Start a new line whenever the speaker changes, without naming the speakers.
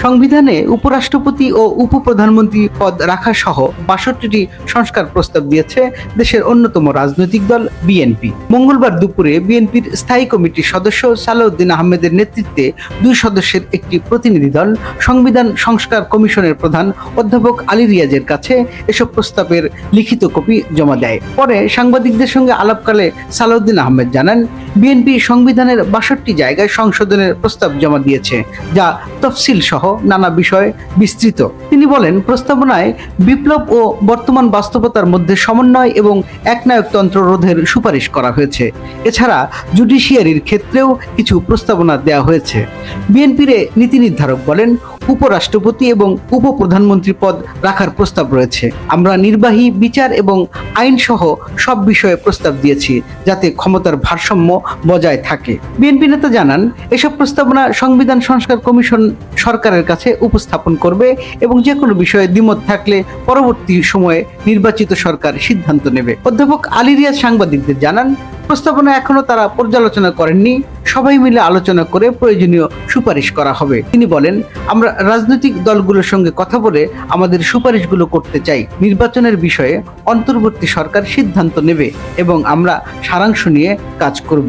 সংবিধানে উপরাষ্ট্রপতি ও উপপ্রধানমন্ত্রী পদ রাখা সহ ৬২টি সংস্কার প্রস্তাব দিয়েছে দেশের অন্যতম রাজনৈতিক দল বিএনপি। মঙ্গলবার দুপুরে বিএনপির স্থায়ী কমিটির সদস্য সালাউদ্দিন আহমেদের নেতৃত্বে ২ সদস্যের একটি প্রতিনিধি দল সংবিধান সংস্কার কমিশনের প্রধান অধ্যাপক আলী রিয়াজের কাছে এসব প্রস্তাবের লিখিত কপি জমা দেয়। পরে সাংবাদিকদের সঙ্গে আলাপকালে সালাউদ্দিন আহমেদ জানান, বিএনপি সংবিধানের ৬২ জায়গায় সংশোধনের প্রস্তাব জমা দিয়েছে, যা তফসিল সহ নানা বিষয়ে বিস্তৃত। তিনি বলেন, প্রস্তাবনায় বিপ্লব ও বর্তমান বাস্তবতার মধ্যে সমন্বয় এবং একনায়কতন্ত্র রোধের সুপারিশ করা হয়েছে। এছাড়া জুডিশিয়ারির ক্ষেত্রেও কিছু প্রস্তাবনা দেওয়া হয়েছে। বিএনপির নীতি নির্ধারক বলেন, উপরাষ্ট্রপতি এবং উপপ্রধানমন্ত্রী পদ রাখার প্রস্তাব রয়েছে। আমরা নির্বাহী, বিচার এবং আইন সহ সব বিষয়ে প্রস্তাব দিয়েছি, যাতে ক্ষমতার ভারসাম্য বজায় থাকে। বিএনপি নেতা জানান, এসব প্রস্তাবনা সংবিধান সংস্কার কমিশন সরকারের কাছে উপস্থাপন করবে এবং যে কোনো বিষয়ে দ্বিমত থাকলে পরবর্তী সময়ে নির্বাচিত সরকার সিদ্ধান্ত নেবে। অধ্যাপক আলী রিয়াজ সাংবাদিকদের জানান, প্রস্তাবনা এখনো তারা পর্যালোচনা করেননি, সবাই মিলে আলোচনা করে প্রয়োজনীয় সুপারিশ করা হবে। তিনি বলেন, আমরা রাজনৈতিক দলগুলোর সঙ্গে কথা বলে আমাদের সুপারিশগুলো করতে চাই। নির্বাচনের বিষয়ে অন্তর্বর্তী সরকার সিদ্ধান্ত নেবে এবং আমরা সারাংশ নিয়ে কাজ করব।